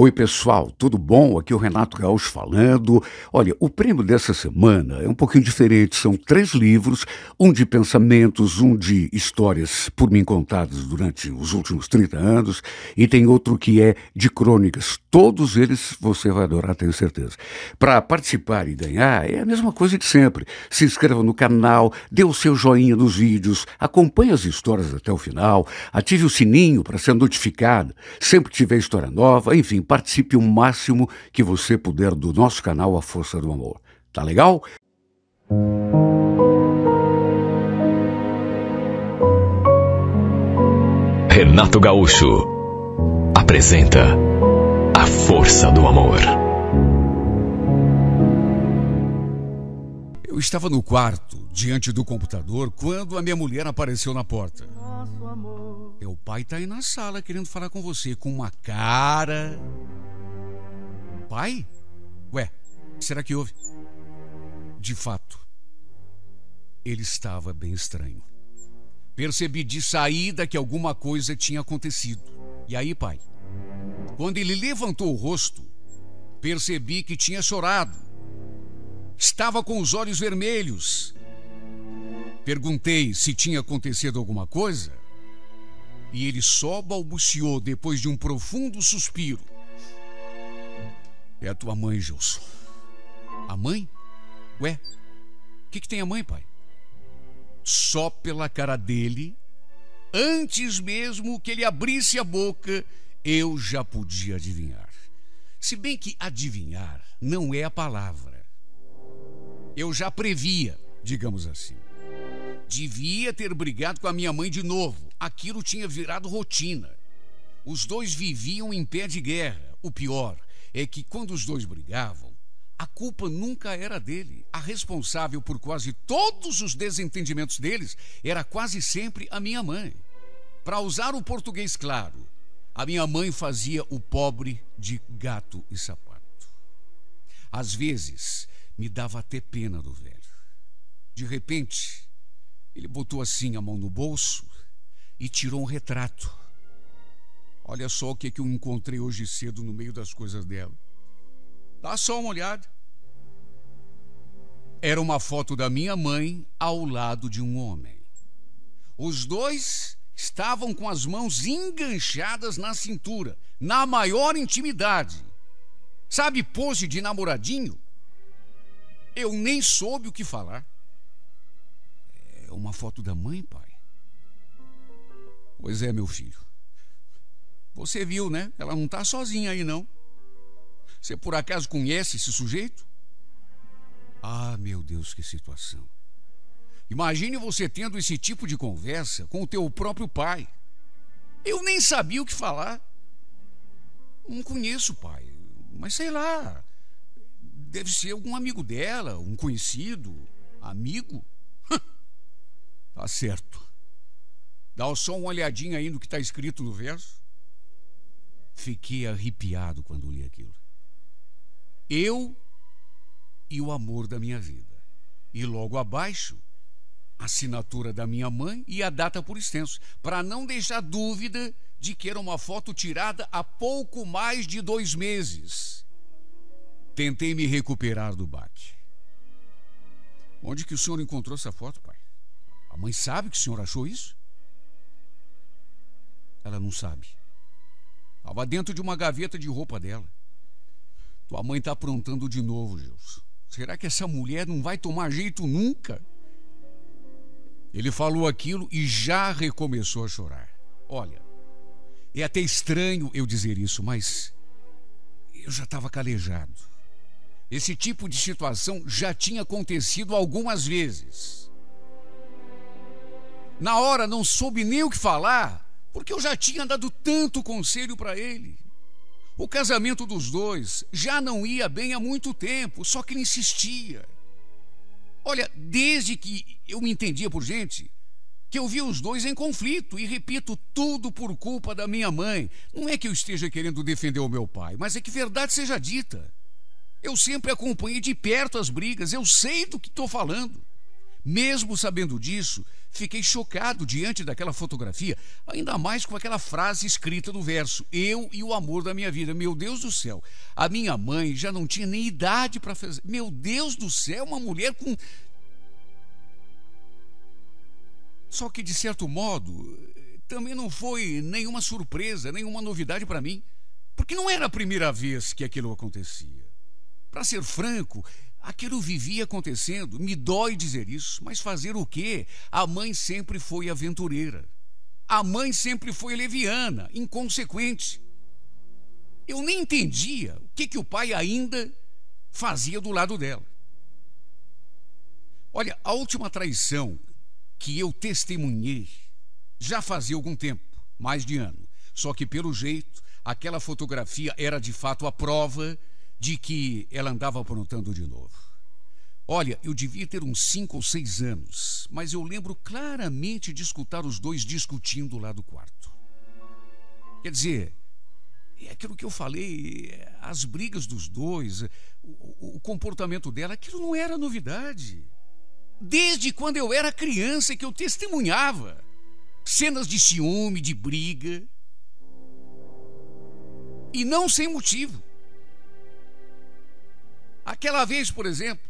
Oi, pessoal, tudo bom? Aqui é o Renato Gaúcho falando. Olha, o prêmio dessa semana é um pouquinho diferente. São 3 livros, um de pensamentos, um de histórias por mim contadas durante os últimos 30 anos, e tem outro que é de crônicas. Todos eles você vai adorar, tenho certeza. Para participar e ganhar é a mesma coisa de sempre. Se inscreva no canal, dê o seu joinha nos vídeos, acompanhe as histórias até o final, ative o sininho para ser notificado sempre que tiver história nova, enfim, participe o máximo que você puder do nosso canal A Força do Amor. Tá legal? Renato Gaúcho apresenta A Força do Amor. Eu estava no quarto, diante do computador, quando a minha mulher apareceu na porta. Meu pai tá aí na sala querendo falar com você, com uma cara... Pai? Ué, será que houve? De fato, ele estava bem estranho. Percebi de saída que alguma coisa tinha acontecido. E aí, pai? Quando ele levantou o rosto, percebi que tinha chorado. Estava com os olhos vermelhos. Perguntei se tinha acontecido alguma coisa. E ele só balbuciou depois de um profundo suspiro. É a tua mãe, Gilson. A mãe? Ué, o que tem a mãe, pai? Só pela cara dele, antes mesmo que ele abrisse a boca, eu já podia adivinhar. Se bem que adivinhar não é a palavra. Eu já previa, digamos assim. Devia ter brigado com a minha mãe de novo. Aquilo tinha virado rotina. Os dois viviam em pé de guerra. O pior é que quando os dois brigavam, a culpa nunca era dele. A responsável por quase todos os desentendimentos deles era quase sempre a minha mãe. Para usar o português claro, a minha mãe fazia o pobre de gato e sapato. Às vezes, me dava até pena do velho. De repente, ele botou assim a mão no bolso e tirou um retrato. Olha só o que eu encontrei hoje cedo no meio das coisas dela. Dá só uma olhada. Era uma foto da minha mãe ao lado de um homem. Os dois estavam com as mãos enganchadas na cintura, na maior intimidade. Sabe, pose de namoradinho? Eu nem soube o que falar. É uma foto da mãe, pai? Pois é, meu filho. Você viu, né? Ela não está sozinha aí, não. Você por acaso conhece esse sujeito? Ah, meu Deus, que situação. Imagine você tendo esse tipo de conversa com o teu próprio pai. Eu nem sabia o que falar. Não conheço o pai, mas sei lá. Deve ser algum amigo dela, um conhecido, amigo. Tá certo. Dá só uma olhadinha aí no que está escrito no verso. Fiquei arrepiado quando li aquilo. Eu e o amor da minha vida. E logo abaixo, a assinatura da minha mãe e a data por extenso, para não deixar dúvida de que era uma foto tirada há pouco mais de 2 meses. Tentei me recuperar do baque. Onde que o senhor encontrou essa foto, pai? A mãe sabe que o senhor achou isso? Ela não sabe. Estava dentro de uma gaveta de roupa dela. Tua mãe está aprontando de novo, Gilson. Será que essa mulher não vai tomar jeito nunca? Ele falou aquilo e já recomeçou a chorar. Olha, é até estranho eu dizer isso, mas eu já estava calejado. Esse tipo de situação já tinha acontecido algumas vezes. Na hora não soube nem o que falar, porque eu já tinha dado tanto conselho para ele. O casamento dos dois já não ia bem há muito tempo, só que ele insistia. Olha, desde que eu me entendia por gente, que eu via os dois em conflito, e repito, tudo por culpa da minha mãe. Não é que eu esteja querendo defender o meu pai, mas é que verdade seja dita. Eu sempre acompanhei de perto as brigas, eu sei do que estou falando. Mesmo sabendo disso, fiquei chocado diante daquela fotografia, ainda mais com aquela frase escrita no verso: eu e o amor da minha vida. Meu Deus do céu, a minha mãe já não tinha nem idade para fazer. Meu Deus do céu, uma mulher com... Só que, de certo modo, também não foi nenhuma surpresa, nenhuma novidade para mim, porque não era a primeira vez que aquilo acontecia. Para ser franco, aquilo vivia acontecendo. Me dói dizer isso, mas fazer o quê? A mãe sempre foi aventureira. A mãe sempre foi leviana, inconsequente. Eu nem entendia o que o pai ainda fazia do lado dela. Olha, a última traição que eu testemunhei já fazia algum tempo, mais de ano. Só que, pelo jeito, aquela fotografia era de fato a prova de que ela andava aprontando de novo. Olha, eu devia ter uns 5 ou 6 anos, mas eu lembro claramente de escutar os dois discutindo lá do quarto. Quer dizer, é aquilo que eu falei, as brigas dos dois, o comportamento dela, aquilo não era novidade. Desde quando eu era criança que eu testemunhava cenas de ciúme, de briga, e não sem motivo. Aquela vez, por exemplo,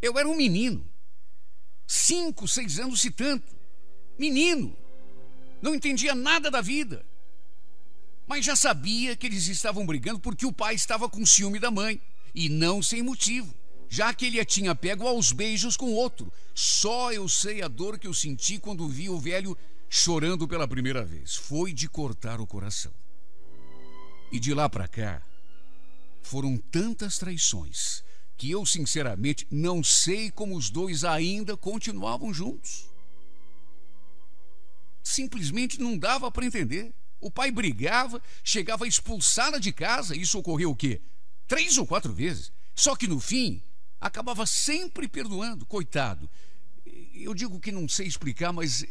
eu era um menino, 5, 6 anos se tanto, menino, não entendia nada da vida, mas já sabia que eles estavam brigando porque o pai estava com ciúme da mãe, e não sem motivo, já que ele a tinha pego aos beijos com outro. Só eu sei a dor que eu senti quando vi o velho chorando pela primeira vez. Foi de cortar o coração. E de lá para cá, foram tantas traições que eu, sinceramente, não sei como os dois ainda continuavam juntos. Simplesmente não dava para entender. O pai brigava, chegava a expulsá-la de casa. Isso ocorreu o quê? 3 ou 4 vezes. Só que no fim, acabava sempre perdoando. Coitado. Eu digo que não sei explicar, mas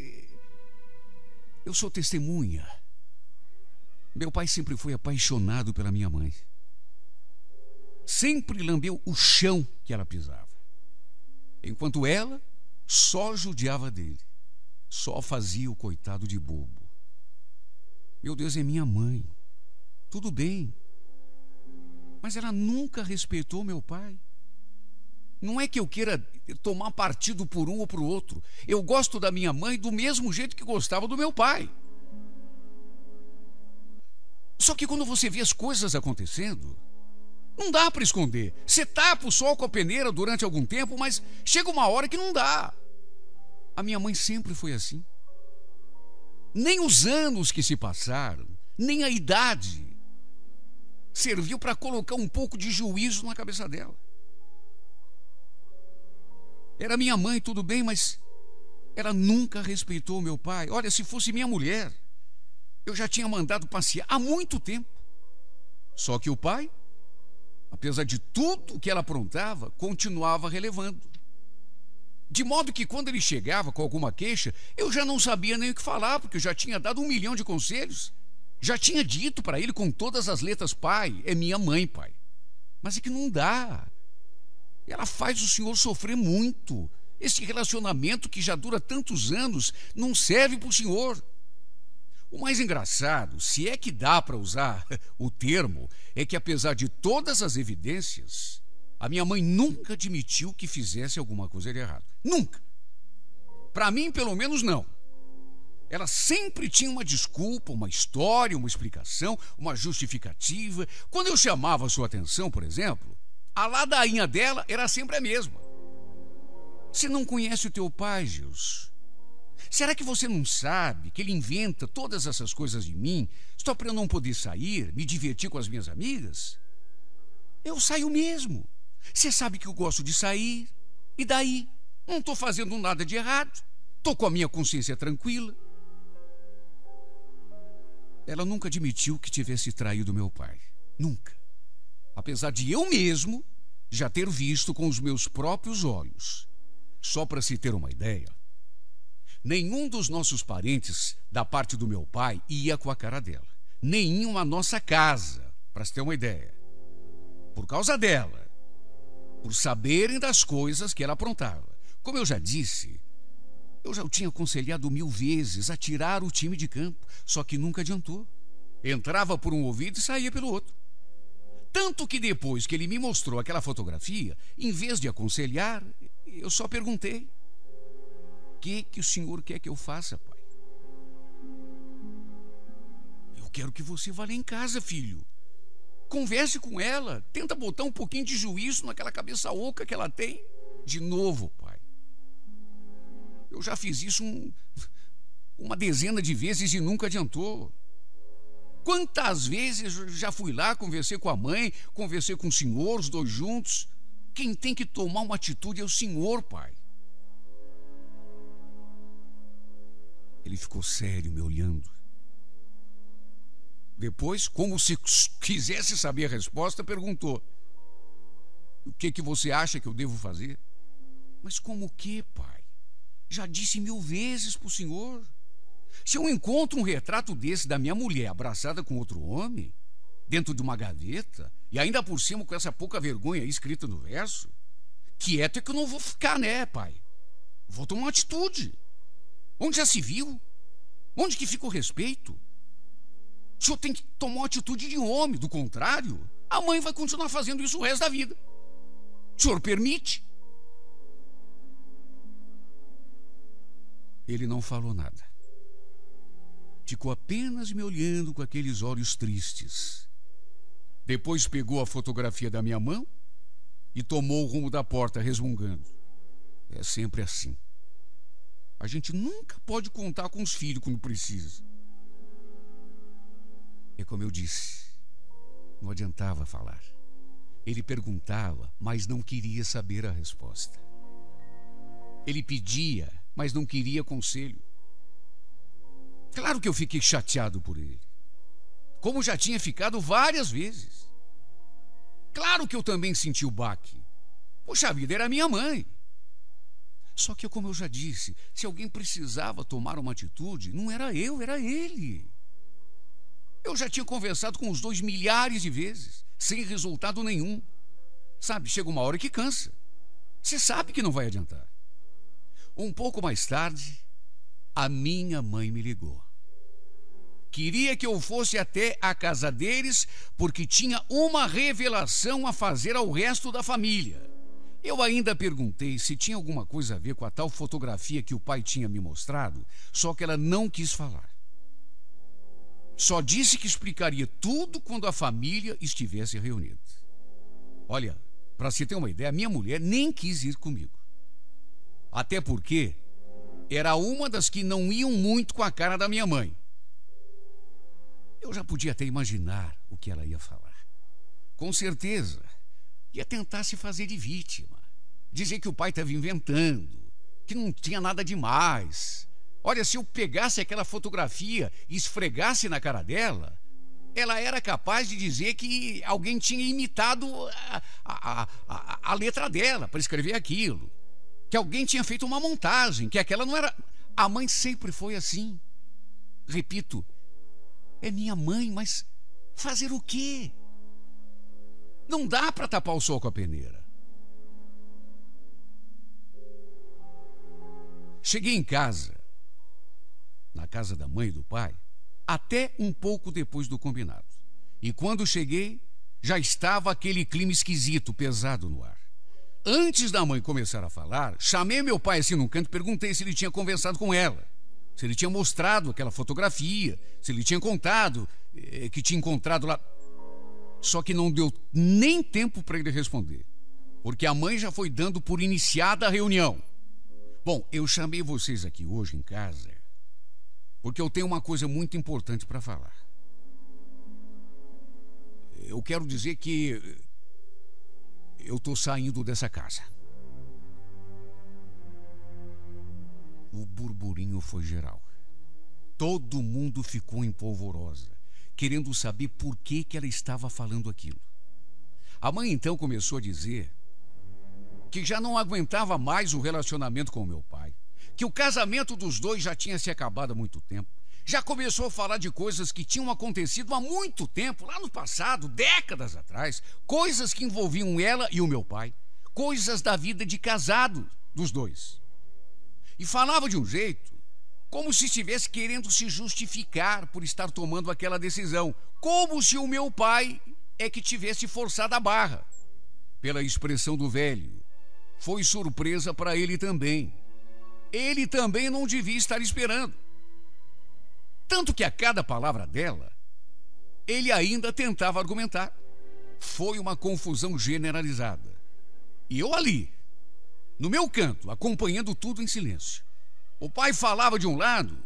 eu sou testemunha. Meu pai sempre foi apaixonado pela minha mãe. Sempre lambeu o chão que ela pisava. Enquanto ela só judiava dele. Só fazia o coitado de bobo. Meu Deus, é minha mãe. Tudo bem. Mas ela nunca respeitou meu pai. Não é que eu queira tomar partido por um ou por outro. Eu gosto da minha mãe do mesmo jeito que gostava do meu pai. Só que quando você vê as coisas acontecendo, não dá para esconder. Você tapa o sol com a peneira durante algum tempo, mas chega uma hora que não dá. A minha mãe sempre foi assim. Nem os anos que se passaram, nem a idade serviu para colocar um pouco de juízo na cabeça dela. Era minha mãe, tudo bem, mas ela nunca respeitou meu pai. Olha, se fosse minha mulher, eu já tinha mandado passear há muito tempo. Só que o pai, apesar de tudo que ela aprontava, continuava relevando. De modo que quando ele chegava com alguma queixa, eu já não sabia nem o que falar, porque eu já tinha dado 1 milhão de conselhos. Já tinha dito para ele com todas as letras: pai, é minha mãe, pai. Mas é que não dá. Ela faz o senhor sofrer muito. Esse relacionamento que já dura tantos anos não serve para o senhor. O mais engraçado, se é que dá para usar o termo, é que apesar de todas as evidências, a minha mãe nunca admitiu que fizesse alguma coisa de errado. Nunca. Para mim, pelo menos, não. Ela sempre tinha uma desculpa, uma história, uma explicação, uma justificativa. Quando eu chamava a sua atenção, por exemplo, a ladainha dela era sempre a mesma. Você não conhece o teu pai, Gilson? Será que você não sabe que ele inventa todas essas coisas de mim só para eu não poder sair, me divertir com as minhas amigas? Eu saio mesmo. Você sabe que eu gosto de sair. E daí? Não estou fazendo nada de errado. Estou com a minha consciência tranquila. Ela nunca admitiu que tivesse traído meu pai. Nunca. Apesar de eu mesmo já ter visto com os meus próprios olhos. Só para se ter uma ideia, nenhum dos nossos parentes da parte do meu pai ia com a cara dela. Nenhum à nossa casa, para se ter uma ideia. Por causa dela. Por saberem das coisas que ela aprontava. Como eu já disse, Eu já o tinha aconselhado 1000 vezes a tirar o time de campo, só que nunca adiantou. Entrava por um ouvido e saía pelo outro. Tanto que depois que ele me mostrou aquela fotografia, em vez de aconselhar, eu só perguntei: o que o senhor quer que eu faça, pai? Eu quero que você vá lá em casa, filho. Converse com ela, tenta botar um pouquinho de juízo naquela cabeça oca que ela tem. De novo, pai. Eu já fiz isso uma dezena de vezes e nunca adiantou. Quantas vezes eu já fui lá, conversei com a mãe, conversei com o senhor, os dois juntos. Quem tem que tomar uma atitude é o senhor, pai. Ele ficou sério, me olhando. Depois, como se quisesse saber a resposta, perguntou: o que você acha que eu devo fazer? Mas como o quê, pai? Já disse 1000 vezes para o senhor. Se eu encontro um retrato desse da minha mulher abraçada com outro homem, dentro de uma gaveta, e ainda por cima com essa pouca vergonha aí escrita no verso, quieto é que eu não vou ficar, né, pai? Vou tomar uma atitude. Onde já se viu? Onde que fica o respeito? O senhor tem que tomar uma atitude de homem. Do contrário, a mãe vai continuar fazendo isso o resto da vida. O senhor permite? Ele não falou nada. Ficou apenas me olhando com aqueles olhos tristes. Depois pegou a fotografia da minha mão e tomou o rumo da porta, resmungando. É sempre assim. A gente nunca pode contar com os filhos quando precisa. É como eu disse, não adiantava falar. Ele perguntava, mas não queria saber a resposta. Ele pedia, mas não queria conselho. Claro que eu fiquei chateado por ele, como já tinha ficado várias vezes. Claro que eu também senti o baque. Poxa vida, era minha mãe. Só que, como eu já disse, se alguém precisava tomar uma atitude, não era eu, era ele. Eu já tinha conversado com os dois milhares de vezes, sem resultado nenhum. Sabe, chega uma hora que cansa. Você sabe que não vai adiantar. Um pouco mais tarde, a minha mãe me ligou. Queria que eu fosse até a casa deles, porque tinha uma revelação a fazer ao resto da família. Eu ainda perguntei se tinha alguma coisa a ver com a tal fotografia que o pai tinha me mostrado, só que ela não quis falar. Só disse que explicaria tudo quando a família estivesse reunida. Olha, para você ter uma ideia, minha mulher nem quis ir comigo. Até porque era uma das que não iam muito com a cara da minha mãe. Eu já podia até imaginar o que ela ia falar. Com certeza, ia tentar se fazer de vítima. Dizer que o pai estava inventando, que não tinha nada demais. Olha, se eu pegasse aquela fotografia e esfregasse na cara dela, ela era capaz de dizer que alguém tinha imitado a letra dela para escrever aquilo. Que alguém tinha feito uma montagem, que aquela não era... A mãe sempre foi assim. Repito, é minha mãe, mas fazer o quê? Não dá para tapar o sol com a peneira. Cheguei em casa, na casa da mãe e do pai, até um pouco depois do combinado. E quando cheguei, já estava aquele clima esquisito, pesado no ar. Antes da mãe começar a falar, chamei meu pai assim num canto e perguntei se ele tinha conversado com ela, se ele tinha mostrado aquela fotografia, se ele tinha contado que tinha encontrado lá. Só que não deu nem tempo para ele responder, porque a mãe já foi dando por iniciada a reunião. Bom, eu chamei vocês aqui hoje em casa porque eu tenho uma coisa muito importante para falar. Eu quero dizer que eu estou saindo dessa casa. O burburinho foi geral. Todo mundo ficou em polvorosa, querendo saber por que ela estava falando aquilo. A mãe então começou a dizer que já não aguentava mais o relacionamento com o meu pai, que o casamento dos dois já tinha se acabado há muito tempo. Já começou a falar de coisas que tinham acontecido há muito tempo, lá no passado, décadas atrás, coisas que envolviam ela e o meu pai, coisas da vida de casado dos dois. E falava de um jeito como se estivesse querendo se justificar por estar tomando aquela decisão, como se o meu pai é que tivesse forçado a barra. Pela expressão do velho, foi surpresa para ele também. Ele também não devia estar esperando. Tanto que a cada palavra dela, ele ainda tentava argumentar. Foi uma confusão generalizada. E eu ali, no meu canto, acompanhando tudo em silêncio. O pai falava de um lado,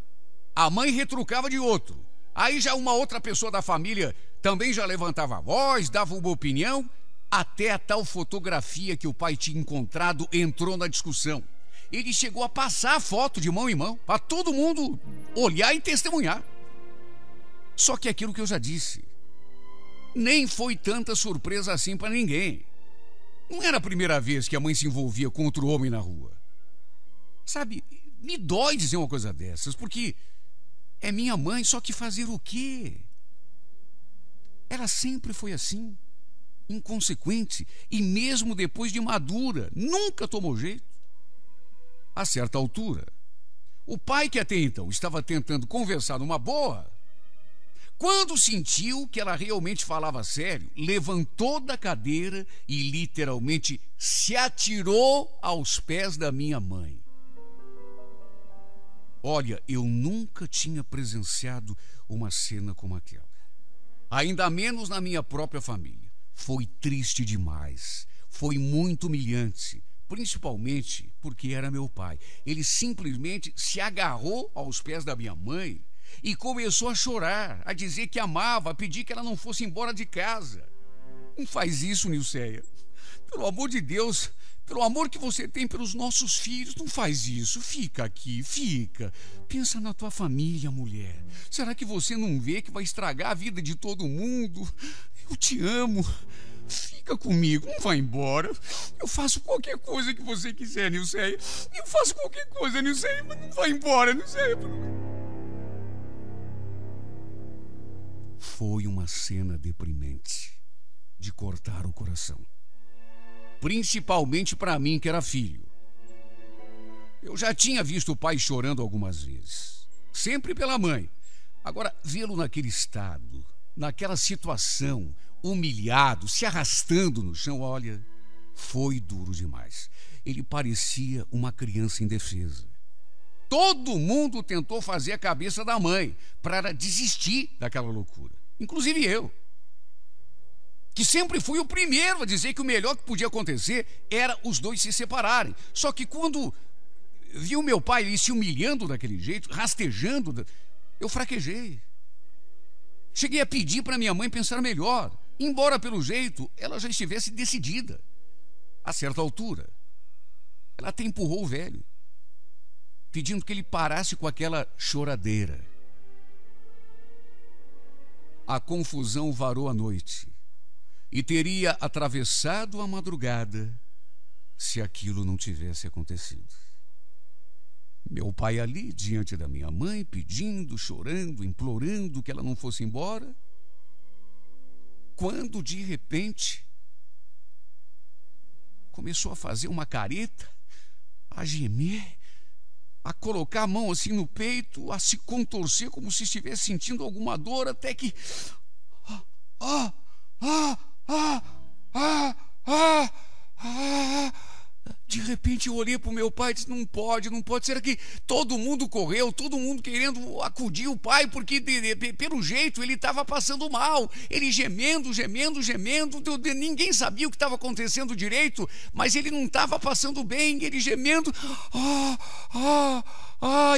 a mãe retrucava de outro. Aí já uma outra pessoa da família também já levantava a voz, dava uma opinião. Até a tal fotografia que o pai tinha encontrado entrou na discussão. Ele chegou a passar a foto de mão em mão, para todo mundo olhar e testemunhar. Só que aquilo que eu já disse, nem foi tanta surpresa assim para ninguém. Não era a primeira vez que a mãe se envolvia com outro homem na rua. Sabe, me dói dizer uma coisa dessas, porque é minha mãe, só que fazer o quê? Ela sempre foi assim, inconsequente, e mesmo depois de madura, nunca tomou jeito. A certa altura, o pai, que até então estava tentando conversar numa boa, quando sentiu que ela realmente falava sério, levantou da cadeira e literalmente se atirou aos pés da minha mãe. Olha, eu nunca tinha presenciado uma cena como aquela. Ainda menos na minha própria família. Foi triste demais. Foi muito humilhante. Principalmente porque era meu pai. Ele simplesmente se agarrou aos pés da minha mãe e começou a chorar, a dizer que amava, a pedir que ela não fosse embora de casa. Não faz isso, Nilceia. Pelo amor de Deus, pelo amor que você tem pelos nossos filhos, não faz isso. Fica aqui, fica. Pensa na tua família, mulher. Será que você não vê que vai estragar a vida de todo mundo? Eu te amo. Fica comigo, não vai embora. Eu faço qualquer coisa que você quiser, Nilceia. Eu faço qualquer coisa, Nilceia, mas não vai embora, Nilceia. Foi uma cena deprimente, de cortar o coração. Principalmente para mim, que era filho. Eu já tinha visto o pai chorando algumas vezes, sempre pela mãe. Agora, vê-lo naquele estado, naquela situação, humilhado, se arrastando no chão, olha, foi duro demais. Ele parecia uma criança indefesa. Todo mundo tentou fazer a cabeça da mãe para ela desistir daquela loucura. Inclusive eu, que sempre fui o primeiro a dizer que o melhor que podia acontecer era os dois se separarem. Só que quando vi o meu pai se humilhando daquele jeito, rastejando, eu fraquejei. Cheguei a pedir para minha mãe pensar melhor, embora pelo jeito ela já estivesse decidida. A certa altura, ela até empurrou o velho, pedindo que ele parasse com aquela choradeira. A confusão varou a noite e teria atravessado a madrugada se aquilo não tivesse acontecido. Meu pai ali, diante da minha mãe, pedindo, chorando, implorando que ela não fosse embora, quando de repente começou a fazer uma careta, a gemer, a colocar a mão assim no peito, a se contorcer como se estivesse sentindo alguma dor, até que de repente eu olhei para o meu pai e disse, não pode. Será que todo mundo correu, todo mundo querendo acudir o pai, porque pelo jeito ele estava passando mal, ele gemendo, ninguém sabia o que estava acontecendo direito, mas ele não estava passando bem, ele gemendo,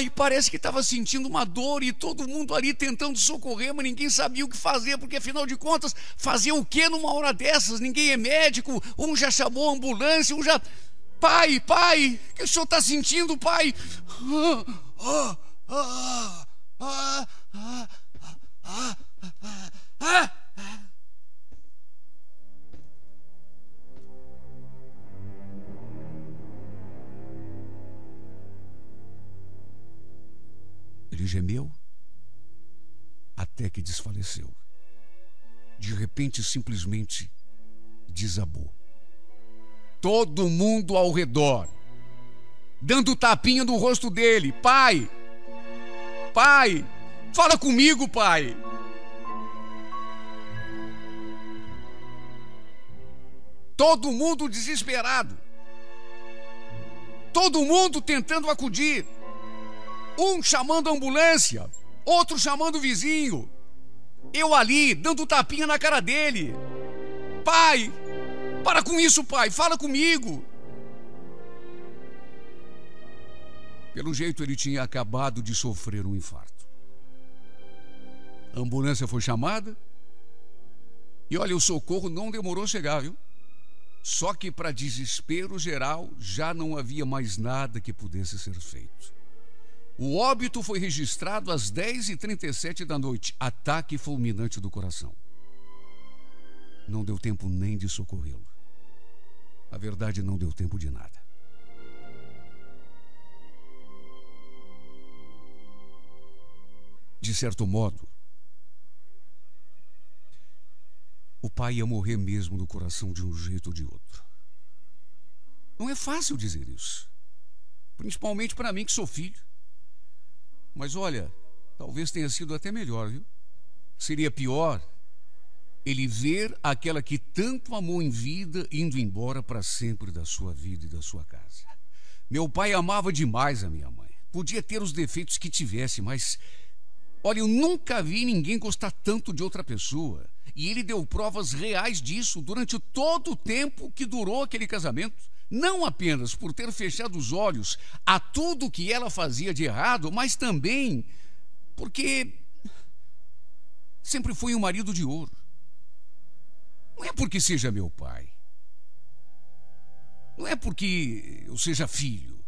e parece que estava sentindo uma dor, e todo mundo ali tentando socorrer, mas ninguém sabia o que fazer, porque afinal de contas, fazer o que numa hora dessas? Ninguém é médico, um já chamou a ambulância, um já... Pai, o que o senhor está sentindo, pai? Ele gemeu até que desfaleceu. De repente, simplesmente desabou. Todo mundo ao redor dando tapinha no rosto dele. Pai! Pai! Fala comigo, pai! Todo mundo desesperado. Todo mundo tentando acudir. Um chamando a ambulância, outro chamando o vizinho. Eu ali, dando tapinha na cara dele. Pai! Para com isso, pai! Fala comigo! Pelo jeito, ele tinha acabado de sofrer um infarto. A ambulância foi chamada. E olha, o socorro não demorou a chegar, viu? Só que, para desespero geral, já não havia mais nada que pudesse ser feito. O óbito foi registrado às 10h37 da noite. Ataque fulminante do coração. Não deu tempo nem de socorrê-lo. A verdade, não deu tempo de nada. De certo modo, o pai ia morrer mesmo do coração de um jeito ou de outro. Não é fácil dizer isso, principalmente para mim que sou filho. Mas olha, talvez tenha sido até melhor, viu? Seria pior ele ver aquela que tanto amou em vida indo embora para sempre da sua vida e da sua casa. Meu pai amava demais a minha mãe. Podia ter os defeitos que tivesse, mas olha, eu nunca vi ninguém gostar tanto de outra pessoa. E ele deu provas reais disso durante todo o tempo que durou aquele casamento. Não apenas por ter fechado os olhos a tudo que ela fazia de errado, mas também porque sempre foi um marido de ouro. Não é porque seja meu pai. Não é porque eu seja filho.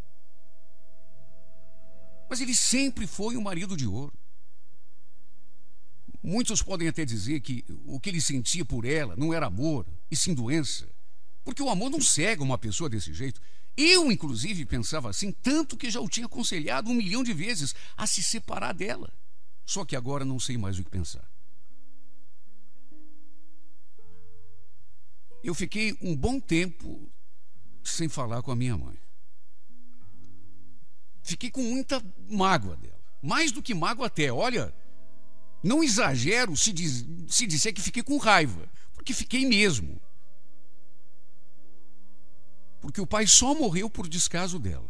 Mas ele sempre foi um marido de ouro. Muitos podem até dizer que o que ele sentia por ela não era amor, e sim doença. Porque o amor não cega uma pessoa desse jeito. Eu, inclusive, pensava assim, tanto que já o tinha aconselhado 1 milhão de vezes a se separar dela. Só que agora não sei mais o que pensar. Eu fiquei um bom tempo sem falar com a minha mãe. Fiquei com muita mágoa dela. Mais do que mágoa até, olha... Não exagero se disser que fiquei com raiva, porque fiquei mesmo. Porque o pai só morreu por descaso dela,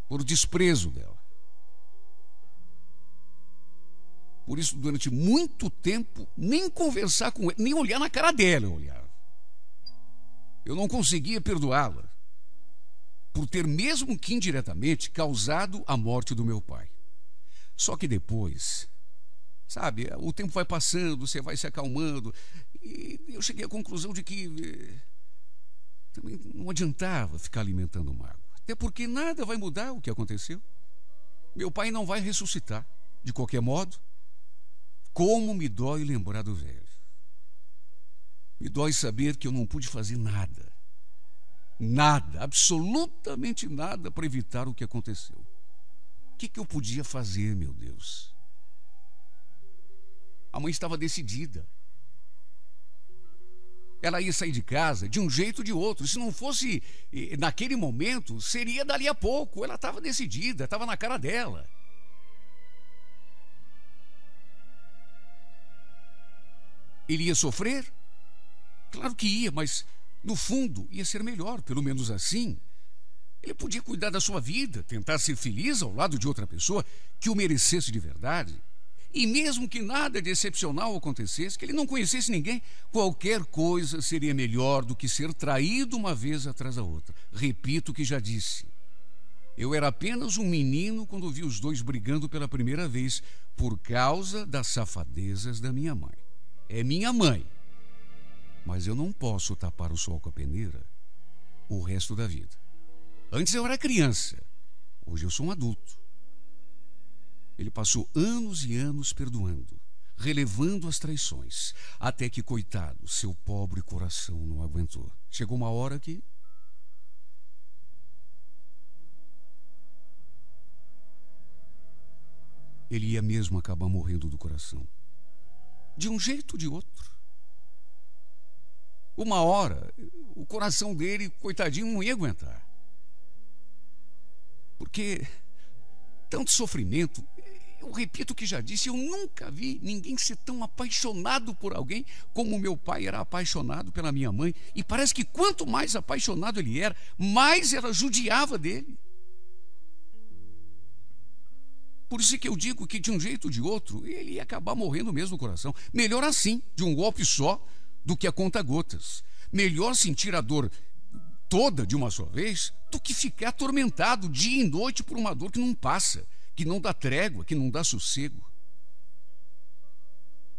por desprezo dela. Por isso, durante muito tempo, nem conversar com ela, nem olhar na cara dela eu olhava. Eu não conseguia perdoá-la por ter, mesmo que indiretamente, causado a morte do meu pai. Só que depois... Sabe, o tempo vai passando, você vai se acalmando. E eu cheguei à conclusão de que também não adiantava ficar alimentando mágoa. Até porque nada vai mudar o que aconteceu. Meu pai não vai ressuscitar. De qualquer modo, como me dói lembrar do velho. Me dói saber que eu não pude fazer nada. Nada, absolutamente nada para evitar o que aconteceu. O que eu podia fazer, meu Deus? A mãe estava decidida. Ela ia sair de casa de um jeito ou de outro. Se não fosse naquele momento, seria dali a pouco. Ela estava decidida, estava na cara dela. Ele ia sofrer? Claro que ia, mas no fundo ia ser melhor, pelo menos assim. Ele podia cuidar da sua vida, tentar ser feliz ao lado de outra pessoa que o merecesse de verdade. E mesmo que nada de excepcional acontecesse, que ele não conhecesse ninguém, qualquer coisa seria melhor do que ser traído uma vez atrás da outra. Repito o que já disse. Eu era apenas um menino quando vi os dois brigando pela primeira vez por causa das safadezas da minha mãe. É minha mãe. Mas eu não posso tapar o sol com a peneira o resto da vida. Antes eu era criança. Hoje eu sou um adulto. Ele passou anos e anos perdoando, relevando as traições, até que, coitado, seu pobre coração não aguentou. Chegou uma hora que... ele ia mesmo acabar morrendo do coração. De um jeito ou de outro. Uma hora, o coração dele, coitadinho, não ia aguentar. Porque tanto sofrimento, eu repito o que já disse, eu nunca vi ninguém ser tão apaixonado por alguém como meu pai era apaixonado pela minha mãe. E parece que quanto mais apaixonado ele era, mais ela judiava dele. Por isso que eu digo que de um jeito ou de outro, ele ia acabar morrendo mesmo no coração. Melhor assim, de um golpe só, do que a conta-gotas. Melhor sentir a dor toda de uma só vez, do que ficar atormentado dia e noite por uma dor que não passa, que não dá trégua, que não dá sossego.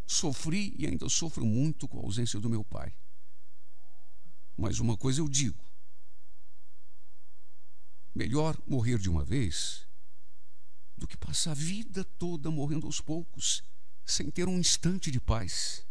Sofri e ainda sofro muito com a ausência do meu pai. Mas uma coisa eu digo: melhor morrer de uma vez do que passar a vida toda morrendo aos poucos, sem ter um instante de paz.